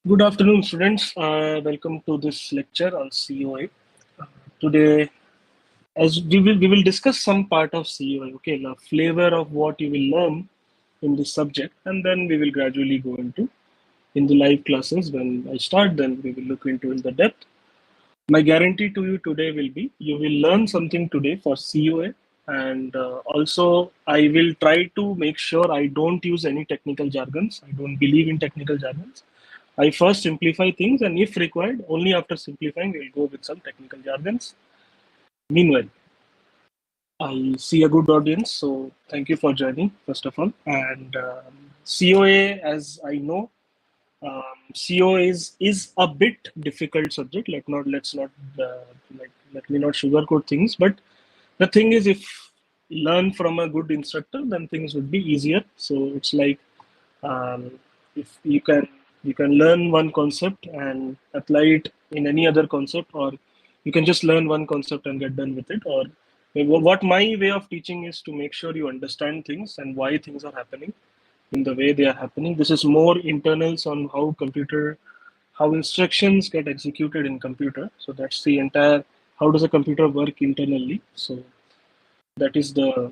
Good afternoon, students. Welcome to this lecture on COA. Today, as we will discuss some part of COA. Okay, the flavor of what you will learn in this subject, and then we will gradually go into in the live classes. When I start, then we will look into in the depth. My guarantee to you today will be you will learn something today for COA, and also I will try to make sure I don't use any technical jargons. I don't believe in technical jargons. I first simplify things, and if required, only after simplifying, we'll go with some technical jargons. Meanwhile, I see a good audience, so thank you for joining, first of all. And COA, as I know, COA is a bit difficult subject. Let's not let me not sugarcoat things. But the thing is, if learn from a good instructor, then things would be easier. So it's like um, if you can learn one concept and apply it in any other concept, or you can just learn one concept and get done with it. Or what my way of teaching is to make sure you understand things and why things are happening in the way they are happening. This is more internals on how instructions get executed in computer. So that's the entire how does a computer work internally. So that is the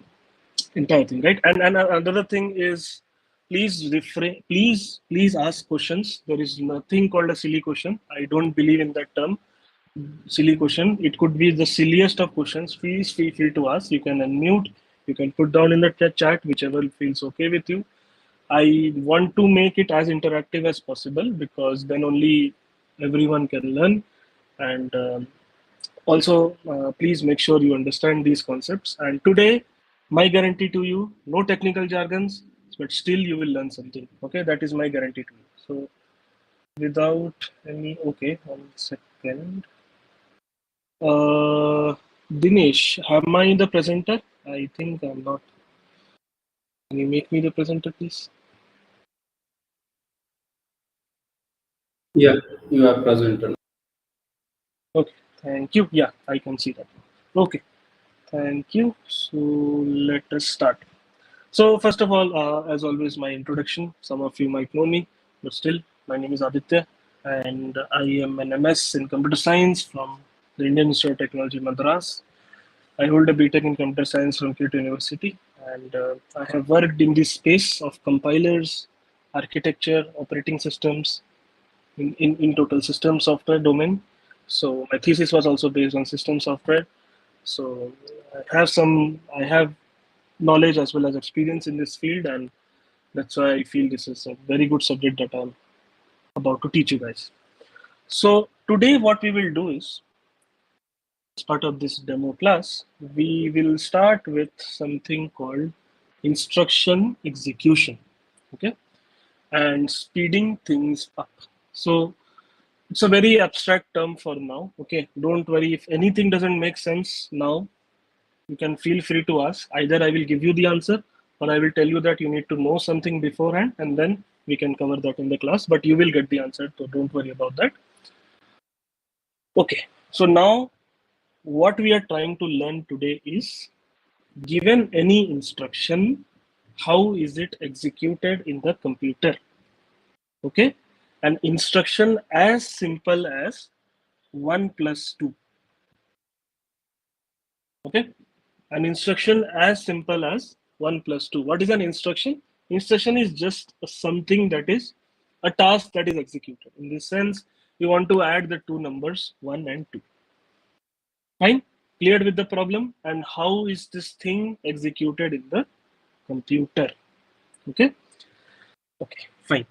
entire thing, right? And another thing is, please ask questions. There is nothing called a silly question. I don't believe in that term, silly question. It could be the silliest of questions. Please feel free to ask. You can unmute, you can put down in the chat, whichever feels okay with you. I want to make it as interactive as possible, because then only everyone can learn. And also, please make sure you understand these concepts. And today, my guarantee to you, no technical jargons, but still you will learn something. Okay, that is my guarantee to you. So without any, okay, 1 second. Dinesh, am I the presenter? I think I'm not. Can you make me the presenter, please? Yeah, you are present. Okay, thank you. Yeah, I can see that. Okay, thank you. So let us start. So first of all, as always, my introduction. Some of you might know me, but still, my name is Aditya, and I am an MS in Computer Science from the Indian Institute of Technology, Madras. I hold a BTech in Computer Science from KIT University, and I have worked in this space of compilers, architecture, operating systems, in total system software domain. So my thesis was also based on system software. So I have knowledge as well as experience in this field, and that's why I feel this is a very good subject that I'm about to teach you guys. So today what we will do is, as part of this demo class, we will start with something called instruction execution, okay, and speeding things up. So it's a very abstract term for now, okay. Don't worry if anything doesn't make sense now. You can feel free to ask. Either I will give you the answer, or I will tell you that you need to know something beforehand, and then we can cover that in the class, but you will get the answer, so don't worry about that. Okay, so now what we are trying to learn today is, given any instruction, how is it executed in the computer? Okay, an instruction as simple as 1 plus 2. Okay, an instruction as simple as 1 plus 2. What is an instruction? Instruction is just something that is a task that is executed. In this sense, you want to add the two numbers 1 and 2. Fine? Cleared with the problem? And how is this thing executed in the computer? Okay? Okay, fine.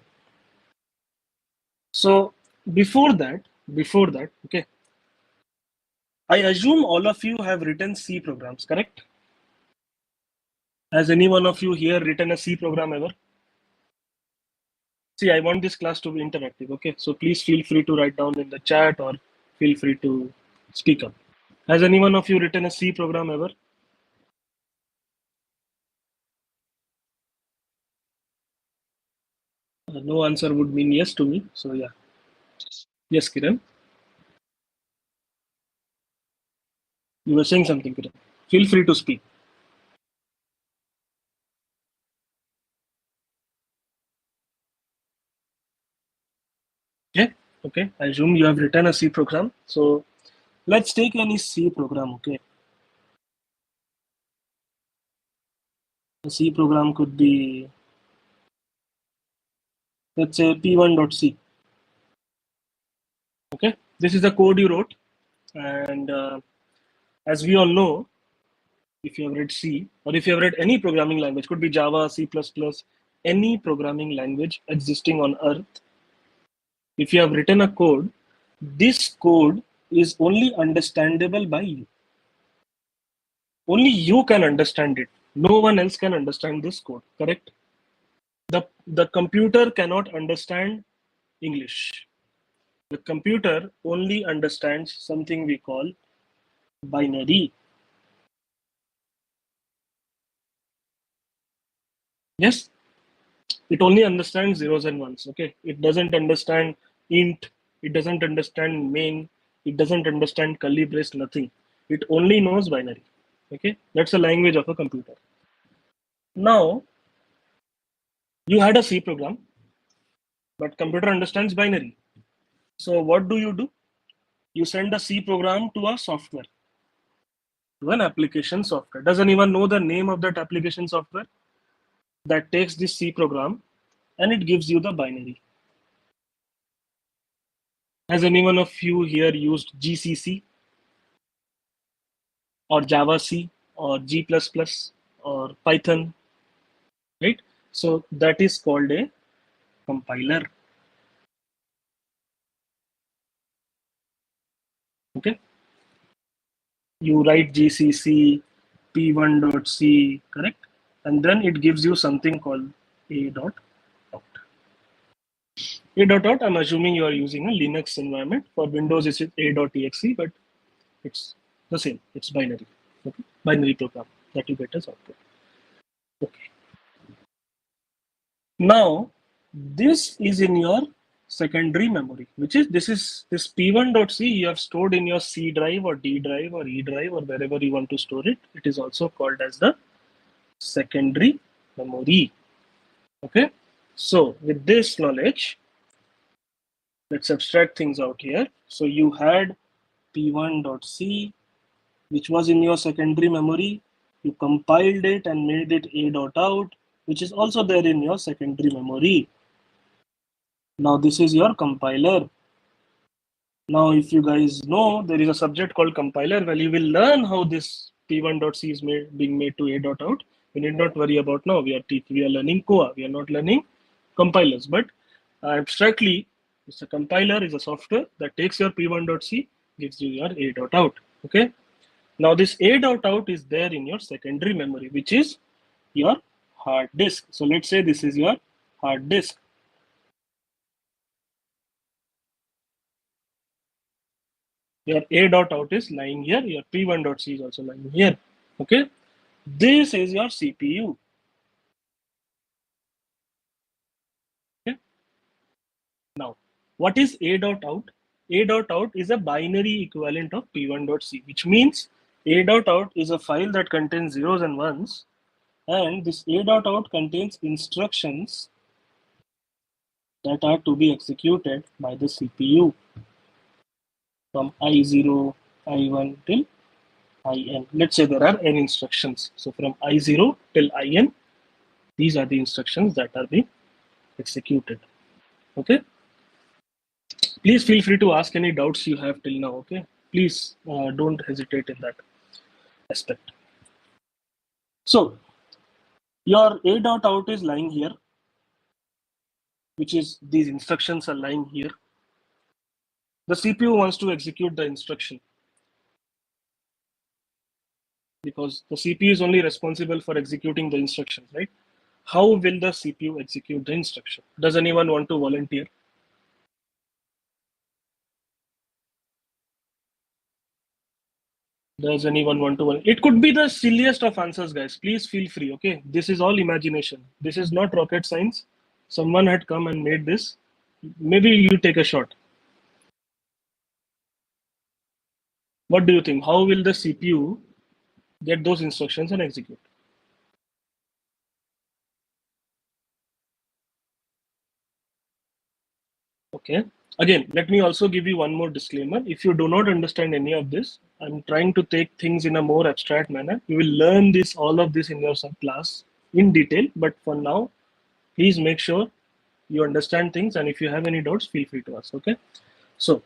So before that, okay, I assume all of you have written C programs, correct? Has any one of you here written a C program ever? See, I want this class to be interactive, okay? So please feel free to write down in the chat, or feel free to speak up. Has any one of you written a C program ever? No answer would mean yes to me, so yeah. Yes, Kiran? You were saying something, Kiran. Feel free to speak. Okay. Okay, I assume you have written a C program. So let's take any C program. Okay, a C program could be, let's say, p1.c. Okay, this is the code you wrote, and as we all know, if you have read C or if you have read any programming language, could be Java, C++, any programming language existing on Earth. If you have written a code, this code is only understandable by you. Only you can understand it. No one else can understand this code, correct? The computer cannot understand English. The computer only understands something we call binary. Yes, it only understands zeros and ones. Okay, it doesn't understand int, it doesn't understand main, it doesn't understand curly brace, nothing. It only knows binary. Okay, that's the language of a computer. Now you had a C program, but computer understands binary. So what do? You send a C program to a software, to an application software. Does anyone know the name of that application software that takes this C program and it gives you the binary? Has anyone of you here used GCC or Java C or G++ or Python, right? So that is called a compiler. Okay, you write GCC p1.c, correct? And then it gives you something called a.out. A.out, I'm assuming you are using a Linux environment. For Windows, it's a.exe, but it's the same. It's binary. Okay, binary program that you get as output. Okay. Now, this is in your secondary memory, which is this p1.c you have stored in your C drive or D drive or E drive or wherever you want to store it. It is also called as the secondary memory. Okay. So with this knowledge, let's abstract things out here. So you had p1.c, which was in your secondary memory. You compiled it and made it a.out, which is also there in your secondary memory. Now this is your compiler. Now, if you guys know, there is a subject called compiler where you will learn how this p1.c is being made to a.out. We need not worry about now. We are learning Koa. We are not learning compilers. But abstractly, it's a compiler is a software that takes your p1.c, gives you your a.out. Okay. Now this a.out is there in your secondary memory, which is your hard disk. So let's say this is your hard disk. Your a.out is lying here. Your p1.c is also lying here. Okay. This is your CPU. Okay. Now, what is a.out? A.out is a binary equivalent of p1.c, which means a.out is a file that contains zeros and ones, and this a.out contains instructions that are to be executed by the CPU from I0, I1 till IN. Let's say there are n instructions. So from I0 till IN, these are the instructions that are being executed. Okay. Please feel free to ask any doubts you have till now. Okay. Please don't hesitate in that aspect. So your a.out is lying here, which is these instructions are lying here. The CPU wants to execute the instruction because the CPU is only responsible for executing the instructions, right? How will the CPU execute the instruction? Does anyone want to volunteer? Does anyone want to volunteer? It could be the silliest of answers, guys. Please feel free, okay? This is all imagination. This is not rocket science. Someone had come and made this. Maybe you take a shot. What do you think? How will the CPU get those instructions and execute? Okay. Again, let me also give you one more disclaimer. If you do not understand any of this, I'm trying to take things in a more abstract manner. You will learn this, all of this in your class in detail. But for now, please make sure you understand things. And if you have any doubts, feel free to ask. Okay. So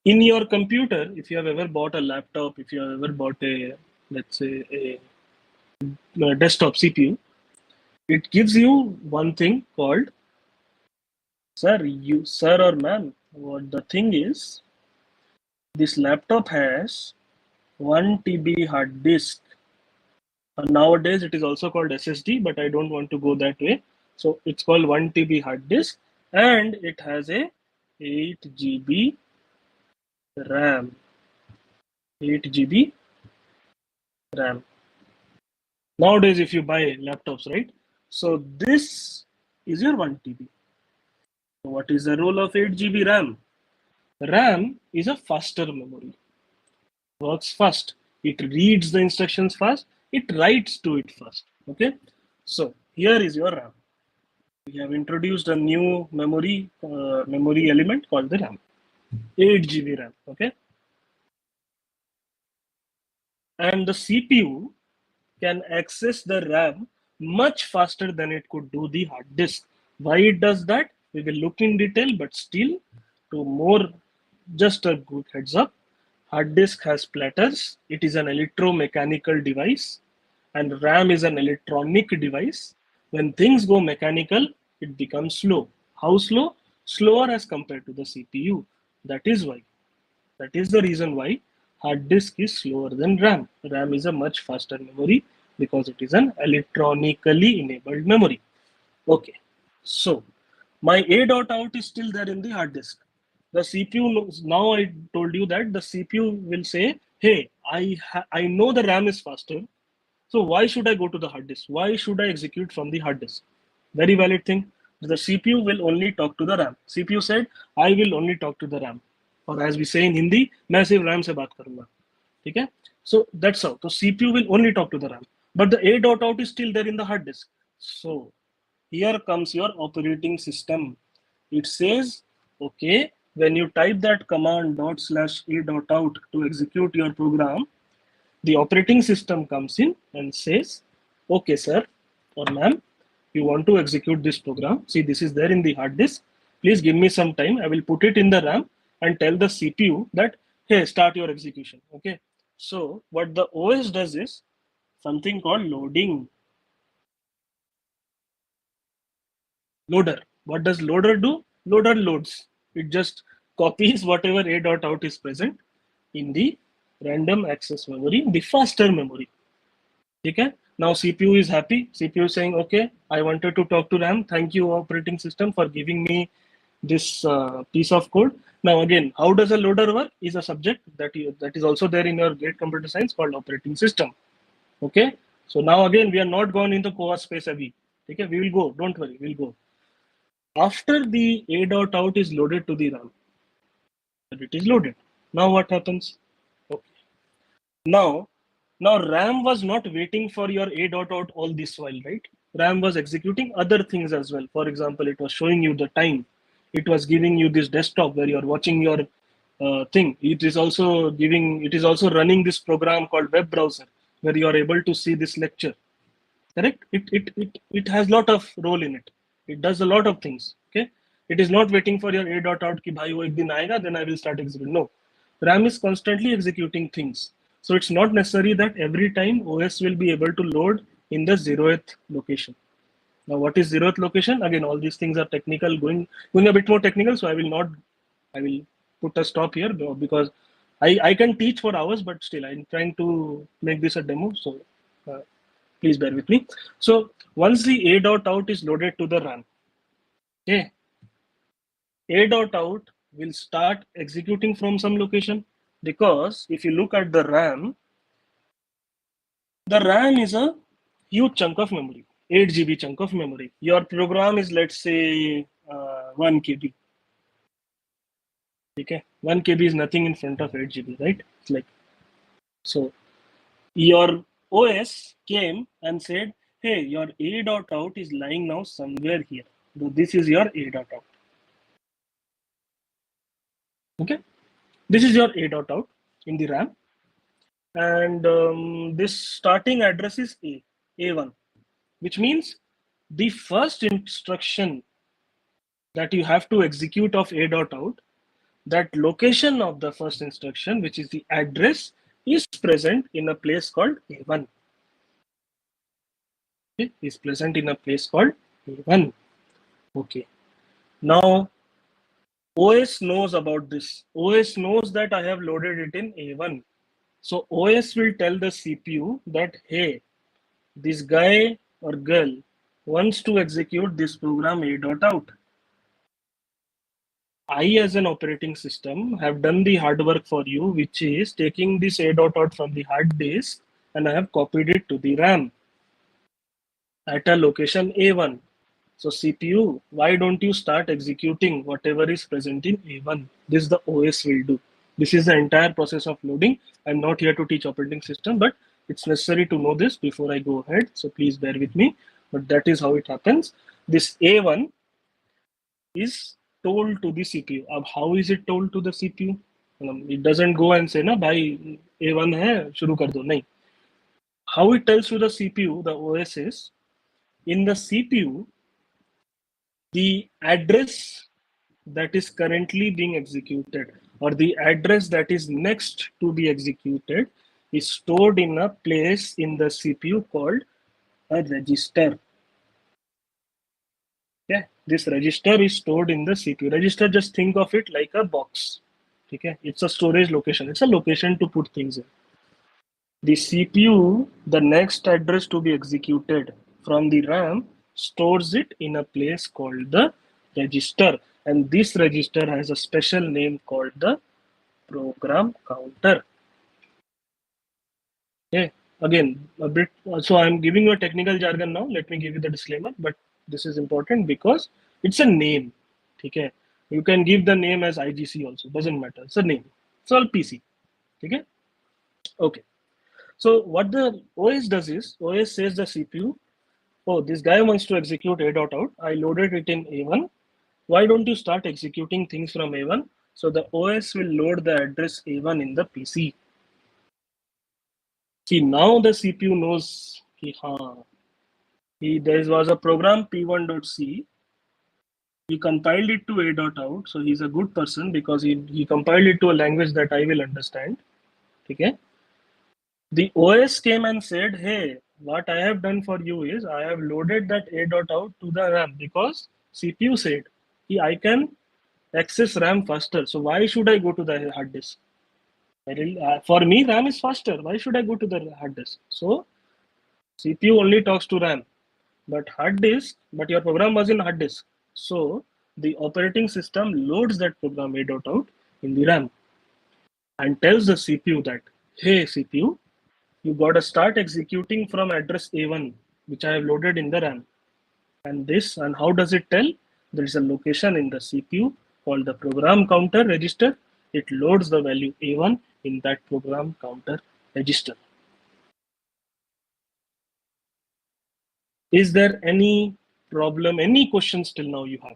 in your computer, if you have ever bought a laptop, if you have ever bought a, let's say, a desktop CPU, it gives you one thing called, sir or ma'am, what the thing is, this laptop has 1 TB hard disk. Nowadays, it is also called SSD, but I don't want to go that way. So it's called 1 TB hard disk, and it has a 8 GB RAM. 8 GB RAM. Nowadays, if you buy laptops, right? So this is your 1 TB. So what is the role of 8 GB RAM? RAM is a faster memory. Works fast. It reads the instructions fast. It writes to it fast. Okay. So here is your RAM. We have introduced a new memory element called the RAM. 8 GB RAM. Okay. And the CPU can access the RAM much faster than it could do the hard disk. Why it does that? We will look in detail, but still, to more, just a good heads up. Hard disk has platters. It is an electromechanical device, and RAM is an electronic device. When things go mechanical, it becomes slow. How slow? Slower as compared to the CPU. That is why. That is the reason why hard disk is slower than RAM. RAM is a much faster memory because it is an electronically enabled memory. Okay, so my A.out is still there in the hard disk. The CPU knows, now I told you that the CPU will say, hey, I know the RAM is faster, so why should I go to the hard disk? Why should I execute from the hard disk? Very valid thing. The CPU will only talk to the RAM. CPU said, I will only talk to the RAM. Or as we say in Hindi, मैं सिर्फ RAM से बात करूंगा. ठीक है? So that's how. So CPU will only talk to the RAM. But the A.out is still there in the hard disk. So here comes your operating system. It says, okay, when you type that command ./A.out to execute your program, the operating system comes in and says, okay, sir or ma'am, you want to execute this program. See, this is there in the hard disk. Please give me some time. I will put it in the RAM and tell the CPU that, hey, start your execution. Okay. So what the OS does is something called loading. Loader. What does loader do? Loader loads. It just copies whatever A.out is present in the random access memory, the faster memory. Okay. Now CPU is happy. CPU is saying, okay, I wanted to talk to RAM. Thank you, operating system, for giving me this piece of code. Now again, how does a loader work is a subject that is also there in your GATE computer science called operating system. Okay. So now again, we are not gone into COA space abhi. Okay, we will go. Don't worry, we'll go. After the A.out is loaded to the RAM, it is loaded. Now what happens? Okay. Now RAM was not waiting for your A.out all this while, right? RAM was executing other things as well. For example, it was showing you the time. It was giving you this desktop where you're watching your thing. It is also running this program called web browser where you are able to see this lecture. Correct? It has a lot of role in it. It does a lot of things. Okay. It is not waiting for your A.out ki bhai wo ek din aayega, then I will start executing. No. RAM is constantly executing things. So it's not necessary that every time OS will be able to load in the 0th location. Now, what is 0th location? Again, all these things are technical, going a bit more technical. So I will put a stop here because I can teach for hours, but still I'm trying to make this a demo. So please bear with me. So once the A.out is loaded to the RAM, okay, A.out will start executing from some location, because if you look at the RAM is a huge chunk of memory, 8 GB chunk of memory. Your program is, let's say, 1 KB. Okay, 1 KB is nothing in front of 8 GB, right? It's like, so your OS came and said, hey, your A.out is lying now somewhere here. So this is your A.out. Okay, this is your a dot out in the RAM, and this starting address is a1, which means the first instruction that you have to execute of a dot out, that location of the first instruction, which is the address, is present in a place called a1. Okay, is present in a place called a1. Okay, now OS knows about this. OS knows that I have loaded it in a1. So OS will tell the CPU that, hey, this guy or girl wants to execute this program a dot out. I, as an operating system, have done the hard work for you, which is taking this a dot out from the hard disk, and I have copied it to the RAM at a location A1. So CPU, why don't you start executing whatever is present in A1? This the OS will do. This is the entire process of loading. I'm not here to teach operating system, but it's necessary to know this before I go ahead. So please bear with me. But that is how it happens. This A1 is told to the CPU. How is it told to the CPU? It doesn't go and say, "Na, bhai, A1 hai, shuru kar do." Nahin. How it tells to the CPU, the OS is, in the CPU, the address that is currently being executed, or the address that is next to be executed, is stored in a place in the CPU called a register. Yeah, this register is stored in the CPU. Register, just think of it like a box. Okay, it's a storage location. It's a location to put things in. The CPU, the next address to be executed from the RAM, stores it in a place called the register. And this register has a special name called the program counter. Okay, again, a bit. So I'm giving you a technical jargon now. Let me give you the disclaimer, but this is important because it's a name. Okay, you can give the name as IGC also. Doesn't matter. It's a name. It's all PC. Okay. Okay. So what the OS does is, OS says the CPU, oh, this guy wants to execute a dot out. I loaded it in A1. Why don't you start executing things from A1? So the OS will load the address A1 in the PC. See, now the CPU knows there was a program p1.c. He compiled it to a dot out. So he's a good person because he compiled it to a language that I will understand. Okay. The OS came and said, hey, what I have done for you is I have loaded that a dot out to the RAM because CPU said I can access RAM faster. So why should I go to the hard disk? For me, RAM is faster. Why should I go to the hard disk? So CPU only talks to RAM, but but your program was in hard disk. So the operating system loads that program a dot out in the RAM and tells the CPU that, hey, CPU, you got to start executing from address A1, which I have loaded in the RAM. And how does it tell? There is a location in the CPU called the program counter register. It loads the value A1 in that program counter register. Is there any problem, any questions till now you have?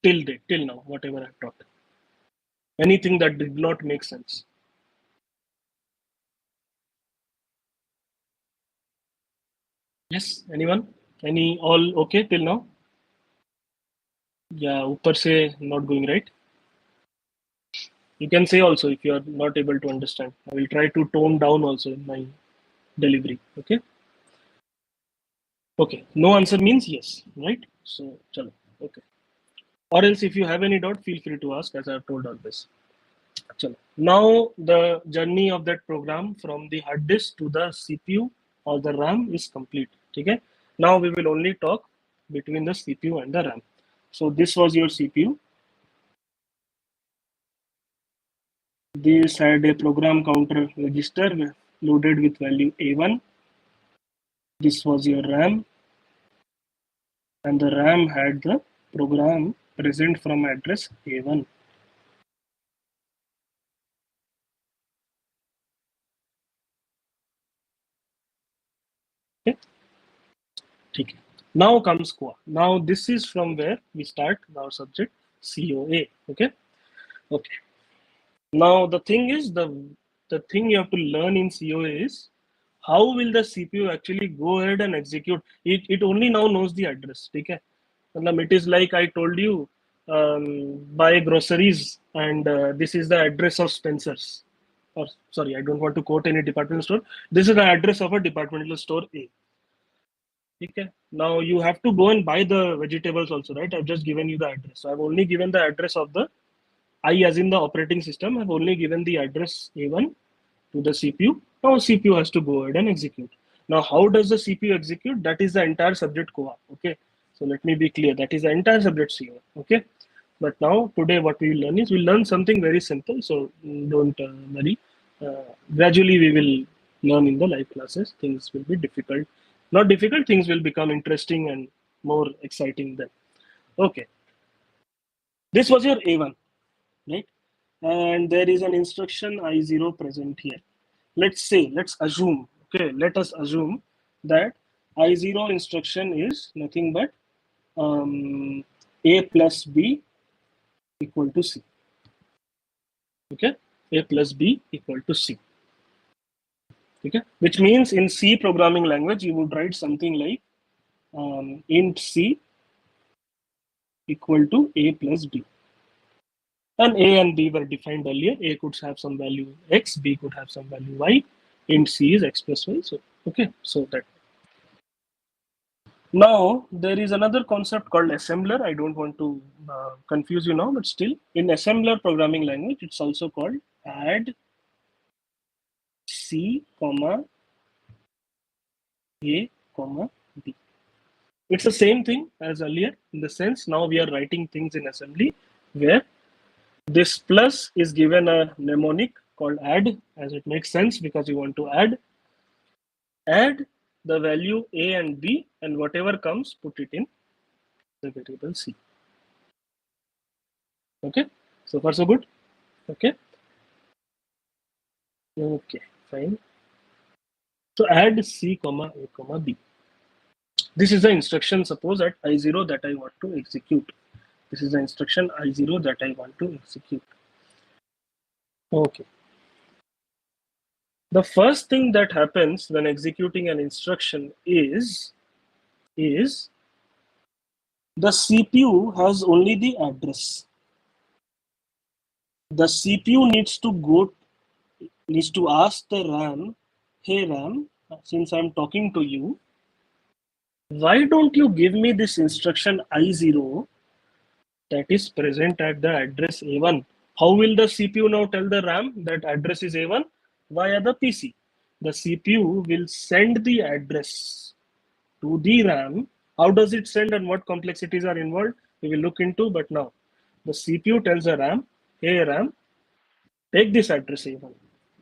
Till now, whatever I've taught. Anything that did not make sense? Yes, anyone? Any all okay till now? Yeah, ऊपर से not going right. You can say also if you are not able to understand. I will try to tone down also in my delivery. Okay. Okay. No answer means yes, right? So, chalo. Okay. Or else, if you have any doubt, feel free to ask, as I have told always. Chalo. Now, the journey of that program from the hard disk to the CPU or the RAM is complete. Okay. Now we will only talk between the CPU and the RAM. So this was your CPU. This had a program counter register loaded with value A1. This was your RAM, and the RAM had the program present from address A1. Okay. Okay. Now comes QA. Now this is from where we start our subject COA. Okay. Okay. Now the thing is, the thing you have to learn in COA is how will the CPU actually go ahead and execute. It only now knows the address. Okay. It is like I told you, buy groceries and this is the address of Spencer's. Or sorry, I don't want to quote any departmental store. This is the address of a departmental store A. Okay. Now you have to go and buy the vegetables also, right? I've just given you the address. So I've only given the address of the I, as in the operating system, have only given the address A1 to the CPU. Now CPU has to go ahead and execute. Now, how does the CPU execute? That is the entire subject co-op. Okay. So let me be clear. That is the entire subject CO. Okay. But now today what we will learn is we'll learn something very simple. So don't worry. Gradually we will learn in the live classes. Things will be difficult. Not difficult. Things will become interesting and more exciting then. Okay. This was your A1, right? And there is an instruction I0 present here. Let's assume, okay, let us assume that I0 instruction is nothing but A plus B equal to C. Okay, A plus B equal to C. Okay, which means in C programming language, you would write something like int C equal to A plus B. And A and B were defined earlier. A could have some value X, B could have some value Y. Int C is X plus Y. So, okay, so that. Now, there is another concept called assembler. I don't want to confuse you now, but still, in assembler programming language, it's also called add C, comma A, comma B. It's the same thing as earlier in the sense now we are writing things in assembly where this plus is given a mnemonic called add, as it makes sense because you want to add the value A and B, and whatever comes, put it in the variable C. Okay, so far so good. Okay, fine. So add C, comma A, comma B. This is the instruction, suppose at I0 that I want to execute. This is the instruction I0 that I want to execute. Okay. The first thing that happens when executing an instruction is the CPU has only the address. The CPU needs to ask the RAM, hey RAM, since I'm talking to you, why don't you give me this instruction I0 that is present at the address A1? How will the CPU now tell the RAM that address is A1? Via the PC. The CPU will send the address to the RAM. How does it send and what complexities are involved? We will look into, but now the CPU tells the RAM, hey RAM, take this address A1,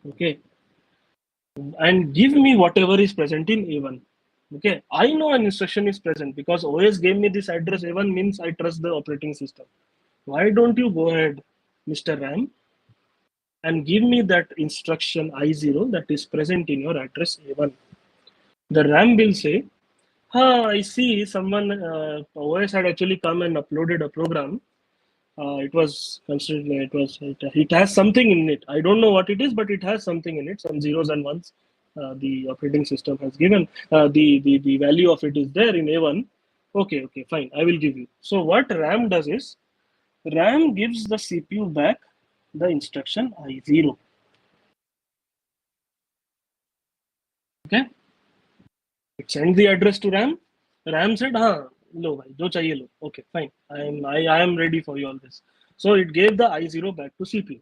okay, and give me whatever is present in A1. Okay, I know an instruction is present because OS gave me this address A1 means I trust the operating system. Why don't you go ahead, Mr. RAM, and give me that instruction I0 that is present in your address A1? The RAM will say, I see someone, OS had actually come and uploaded a program. It has something in it. I don't know what it is, but it has something in it, some zeros and ones. The operating system has given the value of it is there in A1. Okay, fine. I will give you. So what RAM does is RAM gives the CPU back the instruction I0. Okay, it sends the address to RAM. RAM said, "लो भाई, जो चाहिए लो." Okay, fine. I am ready for you all this. So it gave the I0 back to CPU.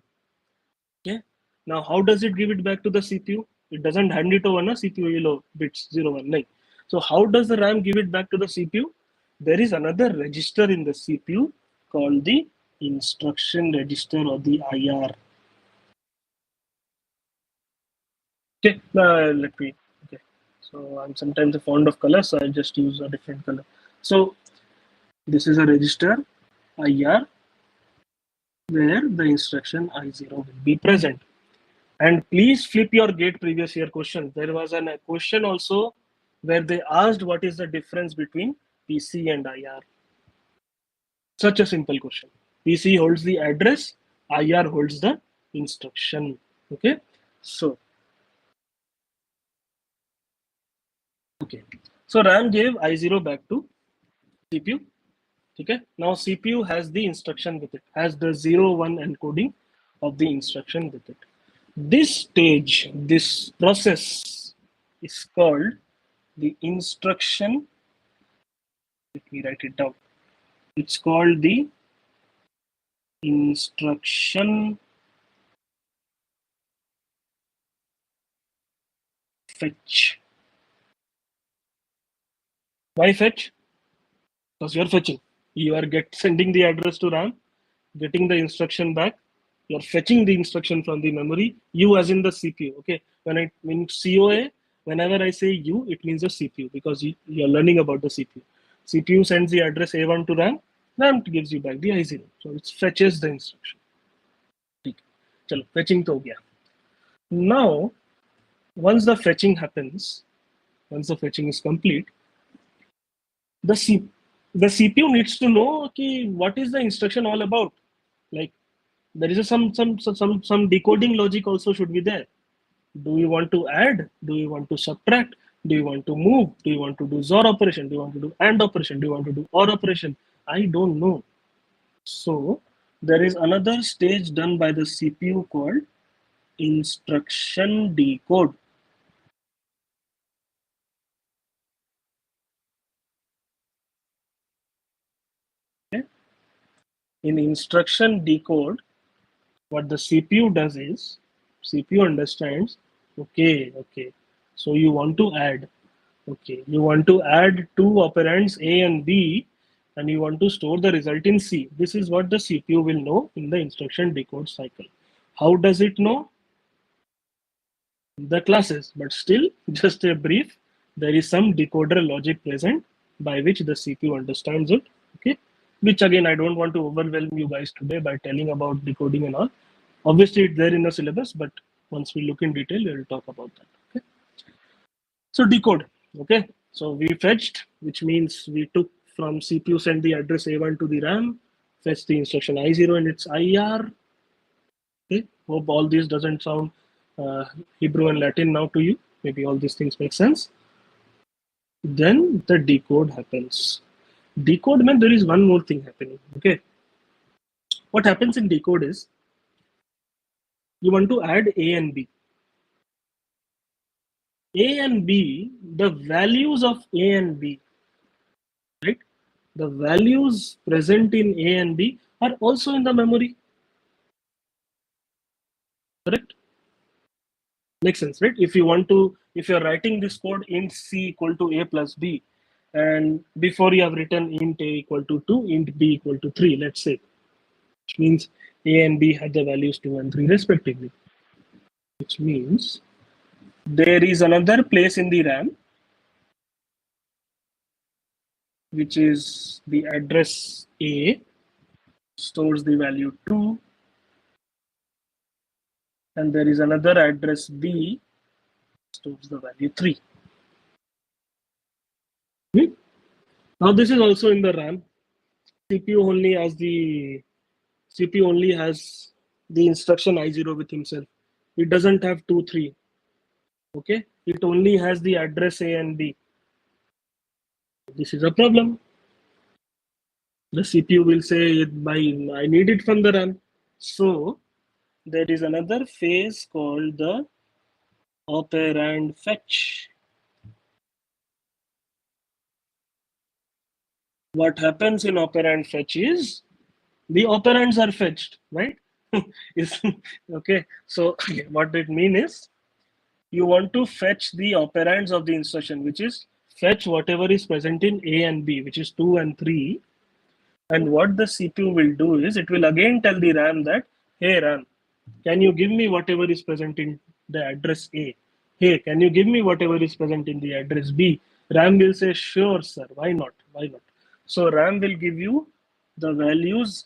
Okay. Now, how does it give it back to the CPU? It doesn't hand it over na CPU yellow bits 01. No. So how does the RAM give it back to the CPU? There is another register in the CPU called the instruction register or the IR. Okay, let me. Okay, so I'm sometimes fond of color, so I'll just use a different color. So this is a register IR where the instruction I0 will be present. And please flip your gate previous year question. There was a question also where they asked what is the difference between PC and IR. Such a simple question. PC holds the address, IR holds the instruction. Okay, so RAM gave I0 back to CPU. Okay, now CPU has the instruction with it, has the 0-1 encoding of the instruction with it. This stage, this process is called the instruction. Let me write it down. It's called the instruction fetch. Why fetch? Because you're fetching. You are sending the address to RAM, getting the instruction back. You're fetching the instruction from the memory. You as in the CPU. Okay. When I mean COA, whenever I say you, it means the CPU because you're learning about the CPU. CPU sends the address A1 to RAM. RAM gives you back the I0. So it fetches the instruction. Chalo, fetching to ho gaya. Now, once the fetching happens, once the fetching is complete, the CPU needs to know okay, what is the instruction all about. Like there is some decoding logic also should be there. Do you want to add? Do you want to subtract? Do you want to move? Do you want to do XOR operation? Do you want to do AND operation? Do you want to do OR operation? I don't know. So there is another stage done by the CPU called instruction decode. Okay? In instruction decode, what the CPU does is CPU understands, okay, so you want to add, okay, you want to add two operands A and B and you want to store the result in C. This is what the CPU will know in the instruction decode cycle. How does it know? The classes, but still just a brief, there is some decoder logic present by which the CPU understands it, okay, which again I don't want to overwhelm you guys today by telling about decoding and all. Obviously it's there in the syllabus, but once we look in detail we'll talk about that. Okay, so decode. Okay, so we fetched, which means we took from CPU, sent the address A1 to the RAM, fetch the instruction I0 and its IR. Okay, hope all this doesn't sound uh, Hebrew and Latin now to you. Maybe all these things make sense. Then the decode happens. Decode means there is one more thing happening. Okay, what happens in decode is you want to add A and B. A and B, the values of A and B, right? The values present in A and B are also in the memory. Correct? Makes sense, right? If you're writing this code int C equal to A plus B, and before you have written int A equal to 2, int B equal to 3, let's say, which means A and B had the values 2 and 3 respectively. Which means there is another place in the RAM, which is the address A, stores the value 2, and there is another address B, stores the value 3. Now this is also in the RAM. CPU only has the instruction I0 with himself. It doesn't have 2, 3. Okay, it only has the address A and B. This is a problem. The CPU will say, I need it from the RAM. So there is another phase called the operand fetch. What happens in operand fetch is the operands are fetched, right? Okay, so what it means is you want to fetch the operands of the instruction, which is fetch whatever is present in A and B, which is 2 and 3. And what the CPU will do is it will again tell the RAM that, hey RAM, can you give me whatever is present in the address A? Hey, can you give me whatever is present in the address B? RAM will say, sure, sir. Why not? Why not? So RAM will give you the values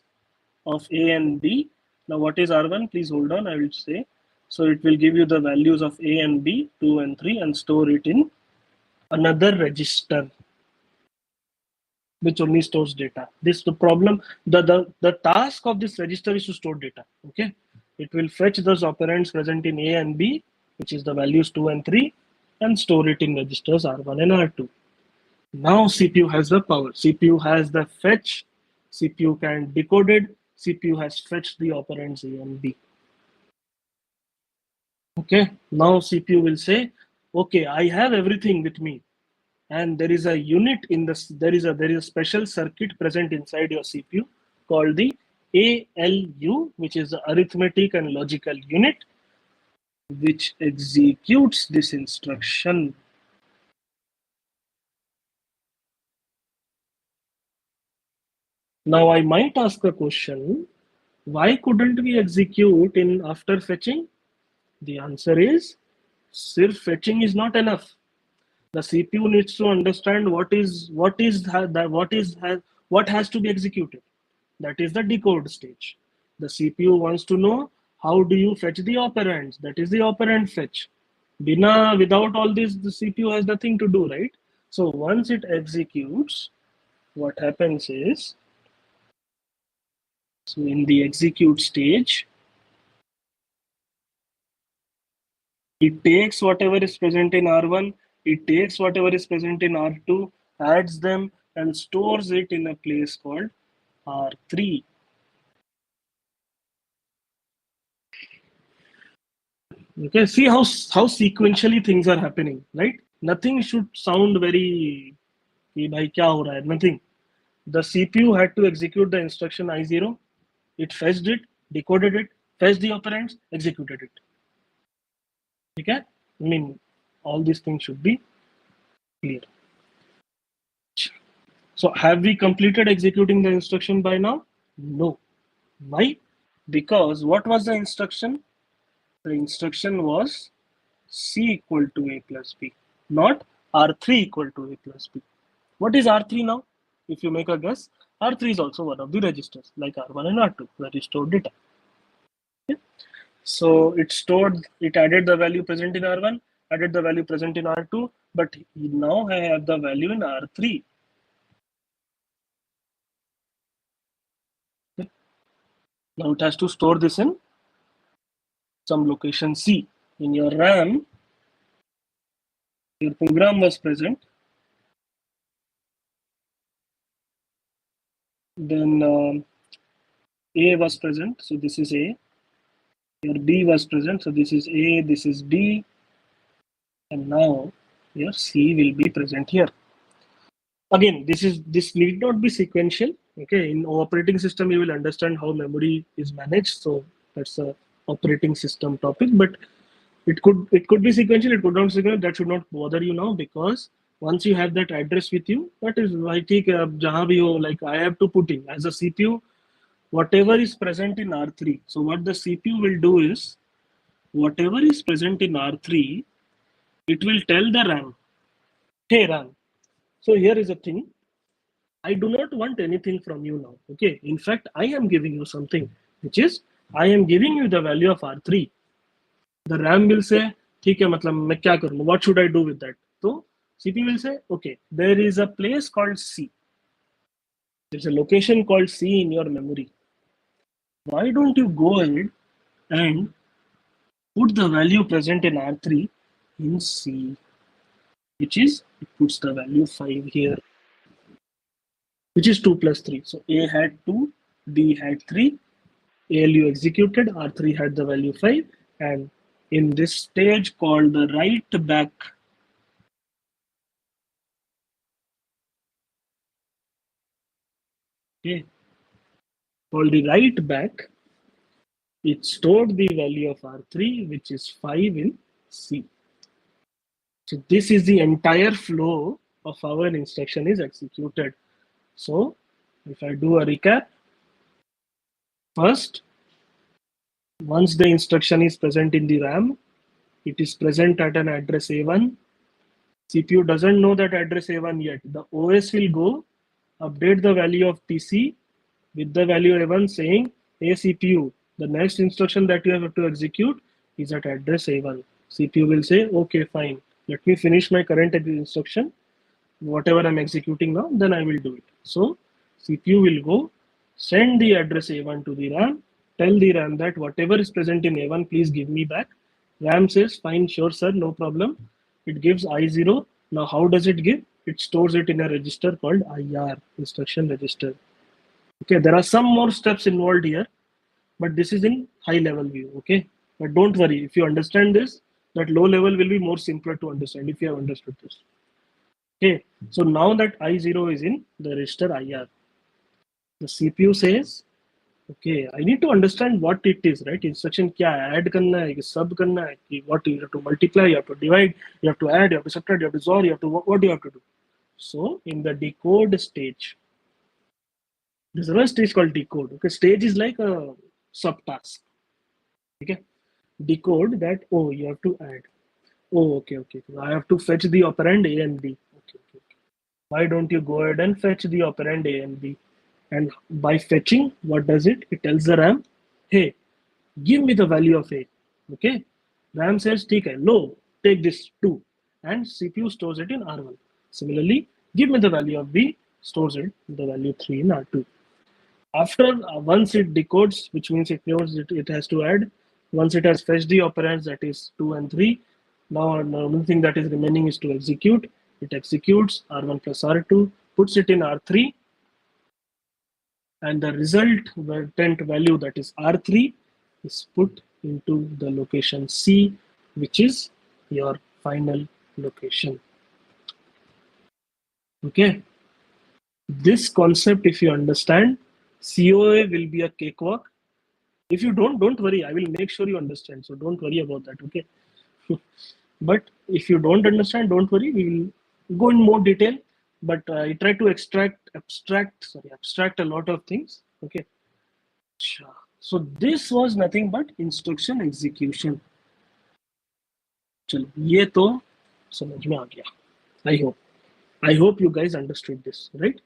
of A and B. Now, what is R1? Please hold on. I will say. So it will give you the values of A and B, 2 and 3, and store it in another register. which only stores data. This the problem. The task of this register is to store data. Okay, it will fetch those operands present in A and B, which is the values 2 and 3, and store it in registers R1 and R2. Now CPU has the power. CPU has the fetch. CPU can decode it. CPU has fetched the operands A and B. Okay, now CPU will say, okay, I have everything with me, and there is a unit in this. There is a special circuit present inside your CPU called the ALU, which is the arithmetic and logical unit, which executes this instruction. Now I might ask a question: why couldn't we execute in after fetching? The answer is, sirf fetching is not enough. The CPU needs to understand what has to be executed. That is the decode stage. The CPU wants to know how do you fetch the operands. That is the operand fetch. Without all this, the CPU has nothing to do, right? So once it executes, what happens is, so in the execute stage, it takes whatever is present in R1, it takes whatever is present in R2, adds them, and stores it in a place called R3. Okay, see how sequentially things are happening, right? Nothing should sound very कि भाई क्या हो रहा है? Nothing. The CPU had to execute the instruction I0. It fetched it, decoded it, fetched the operands, executed it. Okay? I mean, all these things should be clear. So have we completed executing the instruction by now? No. Why? Because what was the instruction? The instruction was C equal to A plus B, not R3 equal to A plus B. What is R3 now? If you make a guess, R3 is also one of the registers like R1 and R2 where you store data. Okay? So it added the value present in R1, added the value present in R2, but now I have the value in R3. Okay? Now it has to store this in some location C. In your RAM, your program was present. Then A was present, so this is A. Your B was present, so this is A, this is B, and now your C will be present here. Again, this need not be sequential. Okay, in operating system you will understand how memory is managed, so that's a operating system topic. But it could be sequential, it could not sequential. That should not bother you now, because once you have that address with you, that is like jahan bhi ho, like I have to put in as a CPU whatever is present in R3. So what the CPU will do is, whatever is present in R3, it will tell the RAM, hey RAM. So here is a thing. I do not want anything from you now. Okay. In fact, I am giving you something, which is I am giving you the value of R3. The RAM will say, ठीक है, मतलब मैं क्या करूँ? What should I do with that? So CPU will say, okay, there is a place called C. There's a location called C in your memory. Why don't you go ahead and put the value present in R3 in C, which is, it puts the value 5 here, which is 2 plus 3. So A had 2, B had 3, ALU executed, R3 had the value 5, and in this stage called the write back, okay, called the write back, it stored the value of R3, which is 5 in C. So this is the entire flow of how an instruction is executed. So if I do a recap, first, once the instruction is present in the RAM, it is present at an address A1. CPU doesn't know that address A1 yet. The OS will go update the value of PC with the value A1 saying, hey CPU, the next instruction that you have to execute is at address A1. CPU will say, okay, fine. Let me finish my current instruction. whatever I'm executing now, then I will do it. So CPU will go, send the address A1 to the RAM, tell the RAM that whatever is present in A1, please give me back. RAM says, fine, sure, sir, no problem. It gives I0. Now, how does it give? It stores it in a register called IR, instruction register. Okay, there are some more steps involved here, but this is in high level view. Okay, but don't worry, if you understand this, that low level will be more simpler to understand if you have understood this. Okay, so now that I0 is in the register IR, the CPU says, okay, I need to understand what it is, right? Instruction kya hai? Add karna hai, sub karna hai, what you have to multiply, you have to divide, you have to add, you have to subtract, you have to XOR, you have to what do you have to do? So in the decode stage, there's another stage called decode. Okay, stage is like a subtask. Okay, decode that, oh, you have to add. Oh, okay. I have to fetch the operand A and B. Okay. Why don't you go ahead and fetch the operand A and B? And by fetching, what does it? It tells the RAM, hey, give me the value of A. Okay. RAM says, okay, no, take this 2. And CPU stores it in R1. Similarly, give me the value of B, stores it the value 3 in R2. After once it decodes, which means it knows it has to add, once it has fetched the operands, that is 2 and 3, now the only thing that is remaining is to execute. It executes R1 plus R2, puts it in R3, and the resultant value, that is R3, is put into the location C, which is your final location. Okay. This concept, if you understand, COA will be a cakewalk. If you don't worry, I will make sure you understand. So don't worry about that, okay? But if you don't understand, don't worry. We will go in more detail. But I try to abstract a lot of things. Okay. So this was nothing but instruction execution. चलो ये तो समझ में आ गया. I hope you guys understood this, right?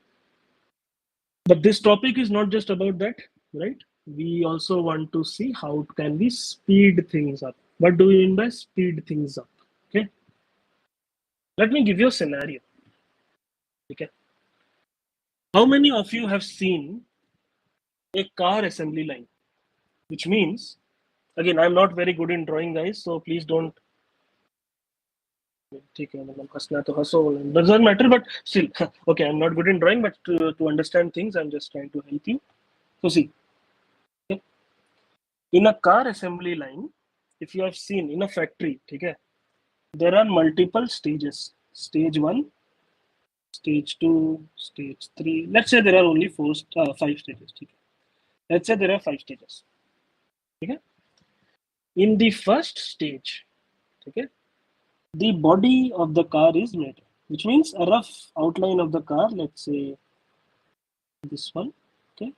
But this topic is not just about that, right? We also want to see how can we speed things up. What do we mean by speed things up? Okay. Let me give you a scenario. Okay. How many of you have seen a car assembly line? Which means, again, I'm not very good in drawing, guys, so please don't. Doesn't matter, but still, okay, I'm not good in drawing, but to understand things, I'm just trying to help you. So see, okay, in a car assembly line, if you have seen in a factory, okay, there are multiple stages. Stage 1, stage 2, stage 3. Let's say there are only 5 stages. Okay. Let's say there are 5 stages. Okay. In the first stage, okay, the body of the car is made, which means a rough outline of the car, let's say this one, okay,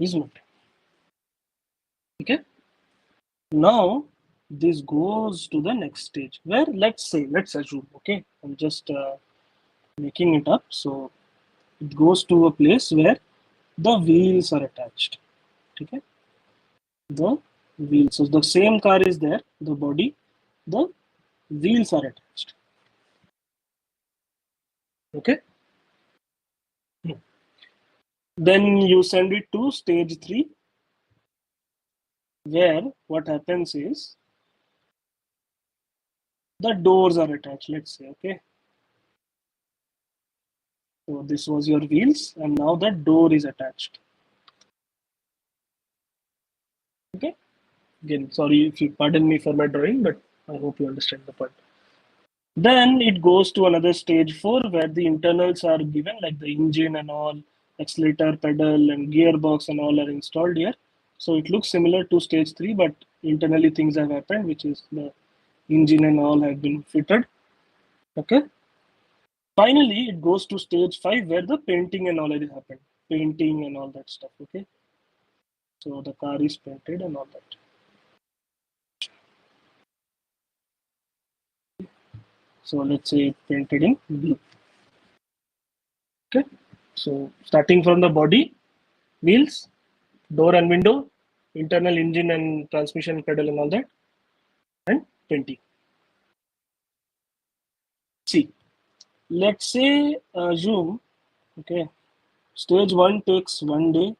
is made. Okay. Now this goes to the next stage where let's assume, okay, I'm just making it up. So it goes to a place where the wheels are attached. Okay. The wheels. So the same car is there, the body, the wheels are attached. Okay. Then you send it to stage 3, where what happens is the doors are attached, let's say, okay. So this was your wheels, and now the door is attached. Okay. Again, sorry if you pardon me for my drawing, but I hope you understand the point. Then it goes to another stage 4 where the internals are given, like the engine and all, accelerator, pedal, and gearbox and all are installed here. So it looks similar to stage 3, but internally things have happened, which is the engine and all have been fitted. Okay. Finally, it goes to stage 5 where the painting and all has happened. Painting and all that stuff. Okay. So the car is painted and all that. So let's say painted in blue. Okay. So starting from the body, wheels, door and window, internal engine and transmission pedal and all that, and painting. See, let's say assume, okay, stage 1 takes 1 day,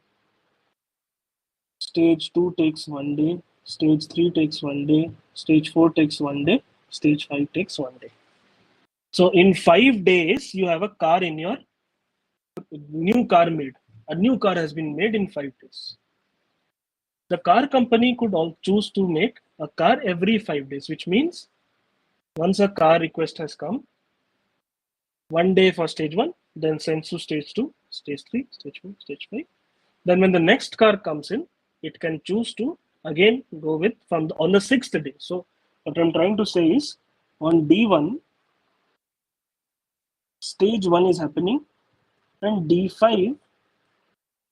stage 2 takes 1 day, stage 3 takes 1 day, stage 4 takes 1 day, stage 5 takes 1 day. So in 5 days, you have a car in your new car made. A new car has been made in 5 days. The car company could all choose to make a car every 5 days, which means once a car request has come, 1 day for stage 1, then sends to stage 2, stage 3, stage 4, stage 5. Then when the next car comes in, it can choose to again go with on the 6th day. So what I'm trying to say is on D1, stage 1 is happening, and D5,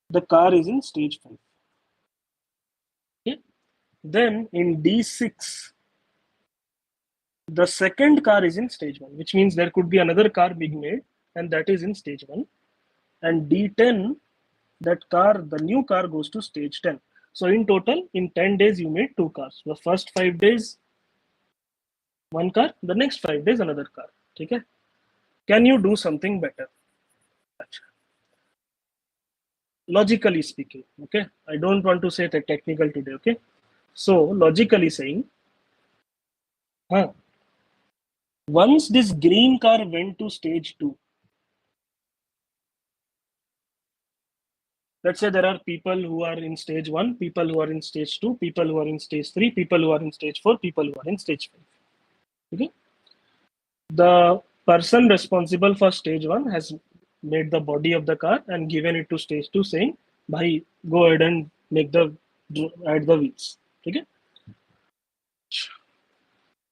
the car is in stage 5. Okay. Then in D6, the second car is in stage 1, which means there could be another car being made, and that is in stage 1. And D10, that car, the new car goes to stage 10. So in total, in 10 days, you made 2 cars. The first 5 days, 1 car, the next 5 days, another car. Okay? Can you do something better? Logically speaking, okay? I don't want to say that technical today, okay? So logically saying, once this green car went to stage 2, let's say there are people who are in stage 1, people who are in stage 2, people who are in stage 3, people who are in stage 4, people who are in stage 5. Okay? The person responsible for stage 1 has made the body of the car and given it to stage 2 saying, bhai, go ahead and add the wheels. Okay?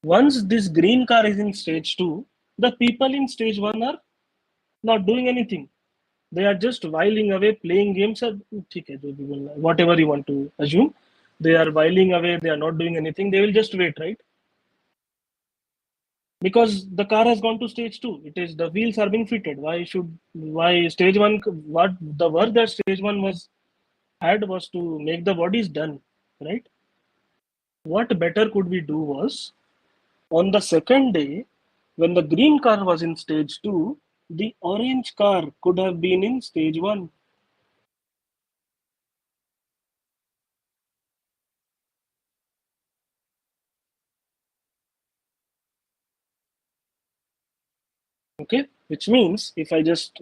Once this green car is in stage 2, the people in stage 1 are not doing anything. They are just whiling away, playing games. Whatever you want to assume, they are whiling away. They are not doing anything. They will just wait, right? Because the car has gone to stage 2. It is the wheels are being fitted. Why stage 1? What the work that stage 1 was to make the bodies done, right? What better could we do was on the second day, when the green car was in stage 2, the orange car could have been in stage 1. Okay, which means if I just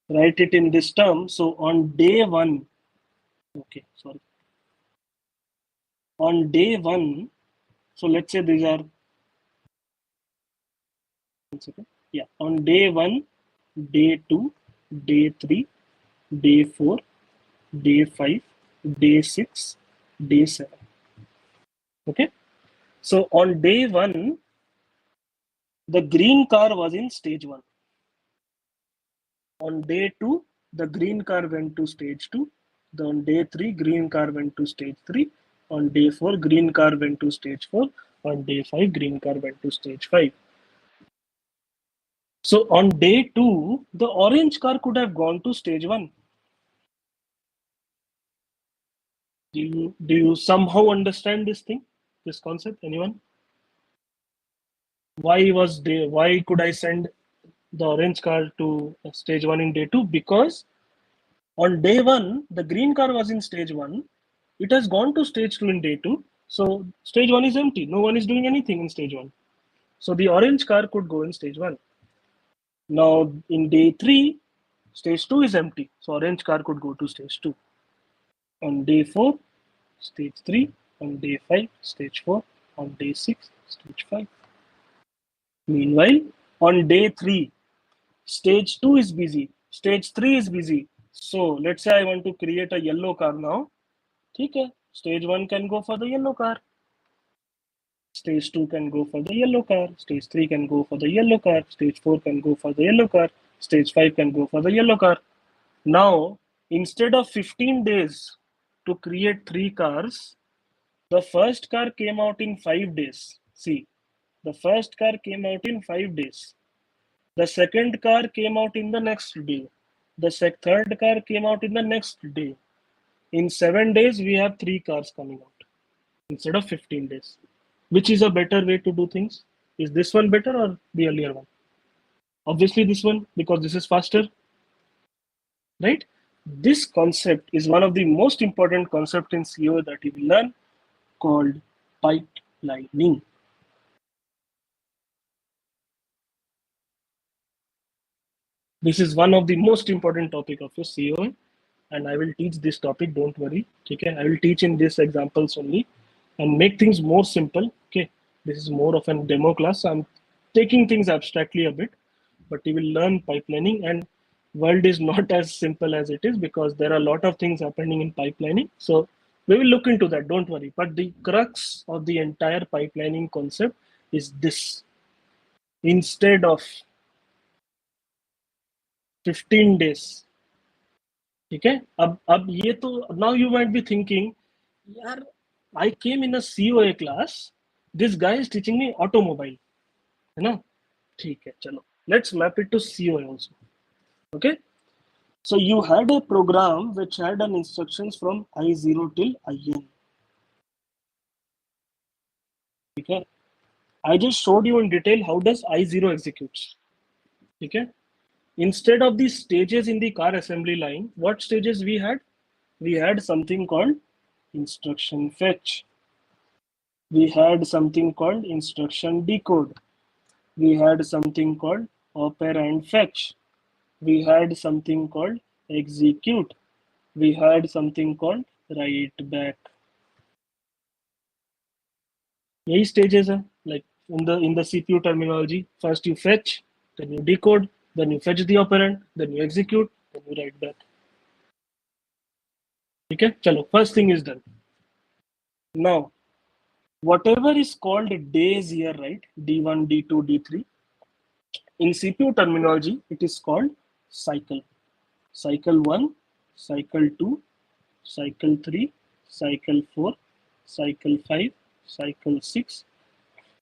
write it in this term, so on day 1, okay, sorry, on day 1, so let's say these are, yeah, on day 1, day 2, day 3, day 4, day 5, day 6, day 7. Okay, so on day 1, the green car was in stage 1. On day 2, the green car went to stage 2. On day 3, green car went to stage 3. On day 4, green car went to stage 4. On day 5, green car went to stage 5. So on day 2, the orange car could have gone to stage 1. Do you somehow understand this thing, this concept? Anyone? Why could I send the orange car to stage 1 in day 2? Because on day 1, the green car was in stage 1. It has gone to stage 2 in day 2. So stage 1 is empty. No one is doing anything in stage 1. So the orange car could go in stage 1. Now in day 3, stage 2 is empty. So orange car could go to stage 2. On day 4, stage 3. On day 5, stage 4. On day 6, stage 5. Meanwhile, on day 3, stage 2 is busy. Stage 3 is busy. So let's say I want to create a yellow car now. Okay, stage 1 can go for the yellow car. Stage 2 can go for the yellow car. Stage 3 can go for the yellow car. Stage 4 can go for the yellow car. Stage 5 can go for the yellow car. Now, instead of 15 days to create 3 cars, the first car came out in 5 days. See, the first car came out in 5 days. The second car came out in the next day. The third car came out in the next day. In 7 days, we have 3 cars coming out instead of 15 days. Which is a better way to do things? Is this one better or the earlier one? Obviously this one, because this is faster, right? This concept is one of the most important concepts in CO that you will learn, called pipelining. This is one of the most important topic of your CO, and I will teach this topic. Don't worry. Okay, I will teach in these examples only, and make things more simple. Okay, this is more of a demo class. I'm taking things abstractly a bit, but you will learn pipelining. And world is not as simple as it is, because there are a lot of things happening in pipelining. So we will look into that. Don't worry. But the crux of the entire pipelining concept is this: instead of 15 days, ठीक है, अब ये तो, now you might be thinking, यार, I came in a COA class, this guy is teaching me automobile, है ना? ठीक है, चलो, let's map it to COA also. Okay, so you had a program which had an instructions from I0 till IN. Okay, I just showed you in detail how does I0 executes. Okay, instead of the stages in the car assembly line, what stages we had? We had something called instruction fetch. We had something called instruction decode. We had something called operand fetch. We had something called execute. We had something called write back. यही stages हैं, like in the CPU terminology. First you fetch, then you decode, then you fetch the operand, then you execute, then you write back. ठीक है, चलो, first thing is done. Now, whatever is called days here, right? D1, D2, D3. In CPU terminology, it is called cycle. Cycle 1, cycle 2, cycle 3, cycle 4, cycle 5, cycle 6,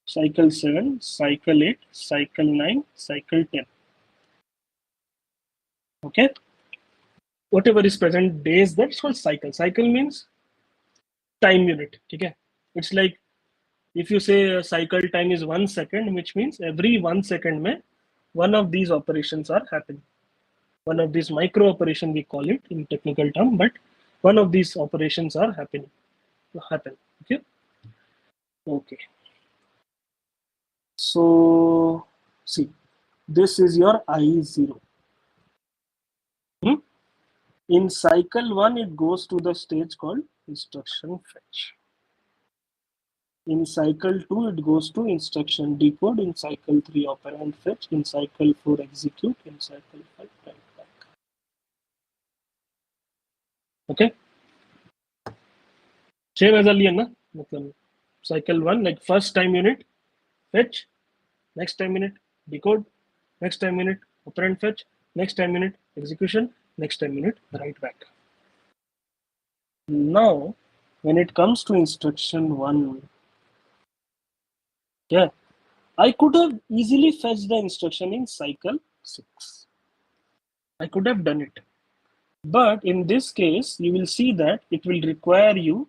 cycle 7, cycle 8, cycle 9, cycle 10. Okay? Whatever is present days, that's called cycle. Cycle means time unit. Okay? It's like if you say cycle time is 1 second, which means every 1 second mein, one of these operations are happening. One of these micro operation, we call it in technical term, but one of these operations are happen. Okay, so see, this is your I0. In cycle 1, it goes to the stage called instruction fetch. In cycle 2, it goes to instruction decode. In cycle 3, operand fetch. In cycle 4, execute. In cycle 5, write back. Okay, same as earlier, na? Cycle 1, like first time unit, fetch, next time unit, decode, next time unit, operand fetch, next time unit, execution, next time unit, write back. Now, when it comes to instruction 1, yeah, I could have easily fetched the instruction in cycle 6. I could have done it. But in this case, you will see that it will require you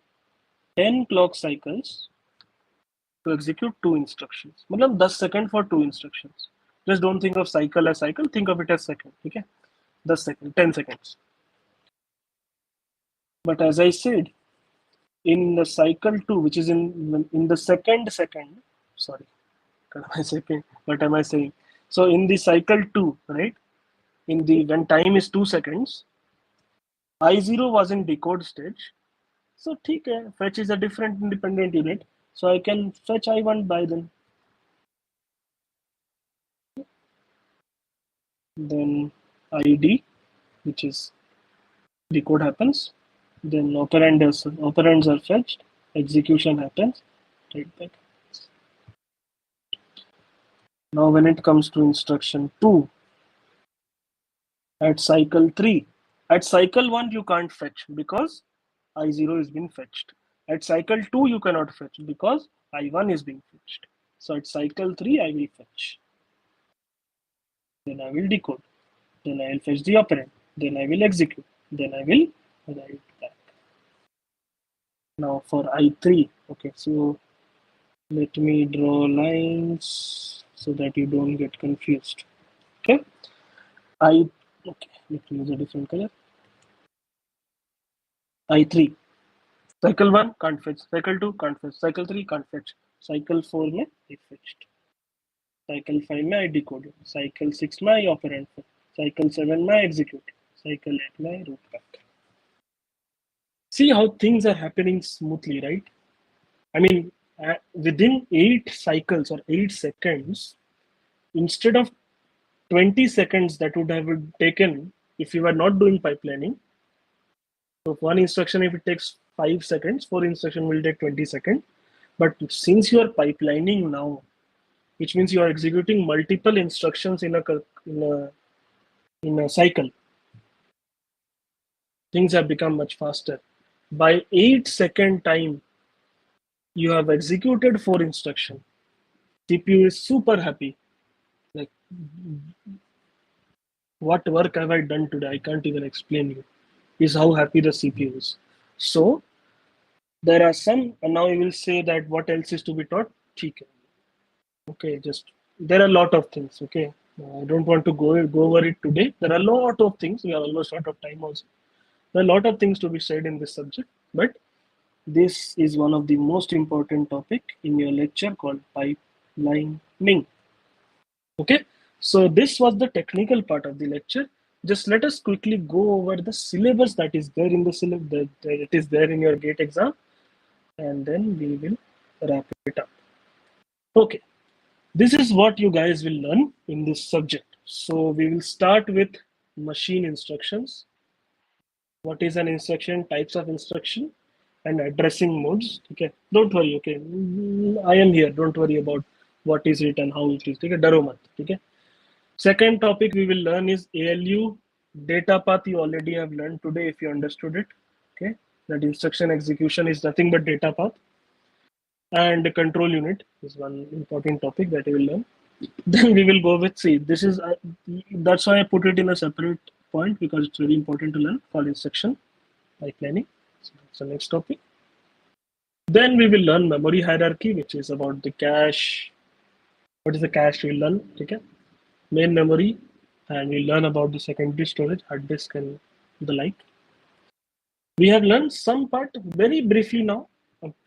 10 clock cycles to execute 2 instructions. मतलब 10 seconds for 2 instructions. Just don't think of cycle as cycle, think of it as second. Okay? 10 seconds, 10 seconds. But as I said, in the cycle 2, which is in the second, sorry, what am I saying? So in the cycle 2, right? In the when time is 2 seconds, I0 was in decode stage. So okay, fetch is a different independent unit. So I can fetch I1 by then. Then ID, which is decode happens. Then operands are fetched. Execution happens. Right back. Now when it comes to instruction 2, at cycle 3, at cycle 1 you can't fetch because I0 is being fetched. At cycle 2 you cannot fetch because I1 is being fetched. So at cycle 3 I will fetch. Then I will decode. Then I will fetch the operand. Then I will execute. Then I will write back. Now for I3, okay, so Let me draw lines so that you don't get confused. Okay. Okay. Let me use a different color. I3. Cycle 1 can't fetch. Cycle 2 can't fetch. Cycle 3 can't fetch. Cycle 4 में I fetched. Cycle 5 में I decoded. Cycle 6 में I operand for. Cycle 7 में I executed. Cycle 8 में I wrote back. See how things are happening smoothly, right? I mean, within 8 cycles or 8 seconds, instead of 20 seconds that would have taken if you were not doing pipelining. So one instruction, if it takes 5 seconds, 4 instruction will take 20 seconds. But since you are pipelining now, which means you are executing multiple instructions in a cycle, things have become much faster. By 8-second time, you have executed 4 instructions. CPU is super happy. Like, what work have I done today? I can't even explain you. Is how happy the CPU is. So there are some, and now you will say that what else is to be taught? Okay, just there are a lot of things. Okay, I don't want to go over it today. There are a lot of things. We are almost out of time also. There are a lot of things to be said in this subject, but this is one of the most important topic in your lecture called pipelining. Okay, so this was the technical part of the lecture. Just let us quickly go over the syllabus that is there in the syllabus that it is there in your GATE exam, and then we will wrap it up. Okay, this is what you guys will learn in this subject. So we will start with machine instructions. What is an instruction, types of instruction, and addressing modes. Okay, don't worry. Okay, I am here. Don't worry about what is it and how it is. Okay, daro mat. Okay. Second topic we will learn is ALU. Data path you already have learned today if you understood it. Okay, that instruction execution is nothing but data path. And the control unit is one important topic that we will learn. Then we will go with C. This is that's why I put it in a separate point because it's very important to learn called instruction pipelining. So that's the next topic. Then we will learn memory hierarchy, which is about the cache. What is the cache? We'll learn. Okay, main memory, and we'll learn about the secondary storage, hard disk, and the like. We have learned some part very briefly now.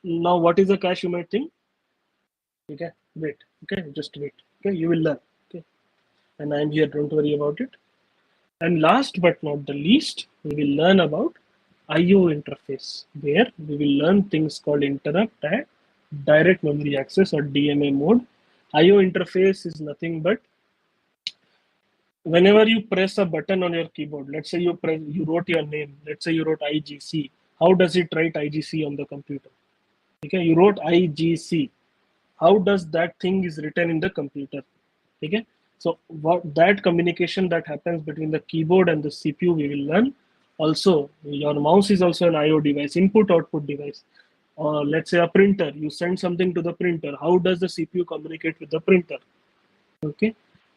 Now, what is a cache? You might think. Okay, wait. Okay, just wait. Okay, you will learn. Okay, and I'm here. Don't worry about it. And last but not the least, we will learn about I/O interface, where we will learn things called interrupt and direct memory access or DMA mode. I/O interface is nothing but whenever you press a button on your keyboard. Let's say you wrote your name. Let's say you wrote IGC. How does it write IGC on the computer? Okay, you wrote IGC. How does that thing is written in the computer? Okay, so what that communication that happens between the keyboard and the CPU we will learn. Also, your mouse is also an IO device, input output device. Or let's say a printer, you send something to the printer. How does the CPU communicate with the printer? Okay,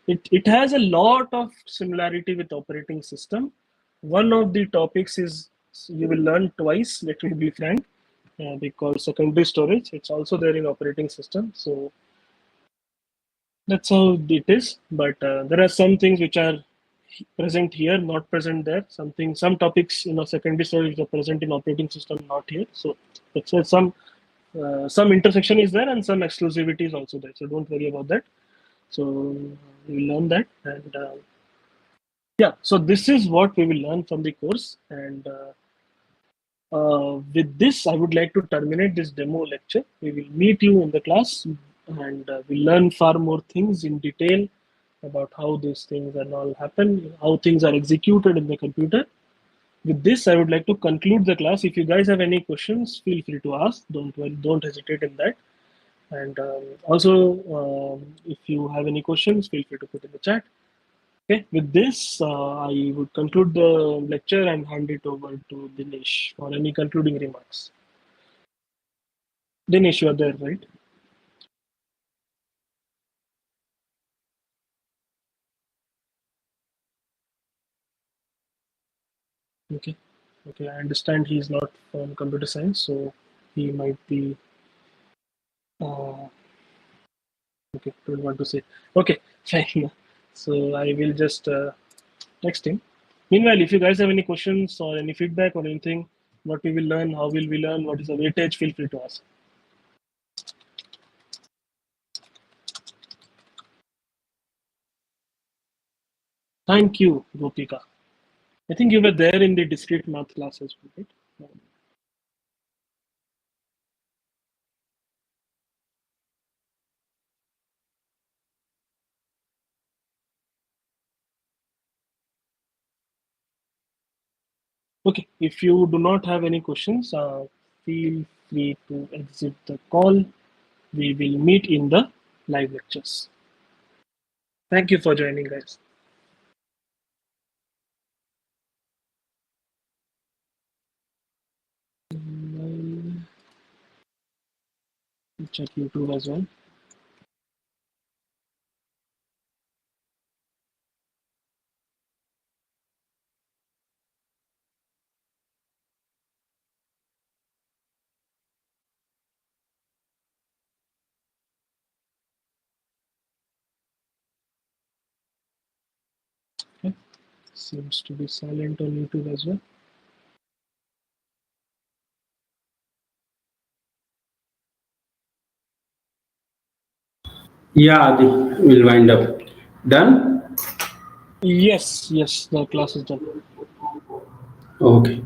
it has a lot of similarity with operating system. One of the topics is you will learn twice. Let me be frank, because secondary storage it's also there in operating system. So that's how it is. But there are some things which are present here, not present there. Some topics, secondary storage are present in operating system, not here. So that's why some intersection is there and some exclusivity is also there. So don't worry about that. So we will learn that, and yeah. So this is what we will learn from the course, and with this, I would like to terminate this demo lecture. We will meet you in the class, and we'll learn far more things in detail about how these things and all happen, how things are executed in the computer. With this, I would like to conclude the class. If you guys have any questions, feel free to ask. Don't worry, don't hesitate in that. And also, if you have any questions, feel free to put in the chat. Okay, with this, I would conclude the lecture and hand it over to Dinesh for any concluding remarks. Dinesh, you are there, right? Okay. Okay, I understand he's not from computer science, so he might be Okay, don't want to say. Okay, fine. So I will just text him. Meanwhile, if you guys have any questions or any feedback or anything, what we will learn, how will we learn, what is the weightage, feel free to ask. Thank you, Gopika. I think you were there in the discrete math classes, right? Okay, if you do not have any questions, feel free to exit the call. We will meet in the live lectures. Thank you for joining, guys. I'll check YouTube as well. Okay. Seems to be silent on YouTube as well. Yeah, Adi, we'll wind up. Done? Yes, yes, the class is done. Okay.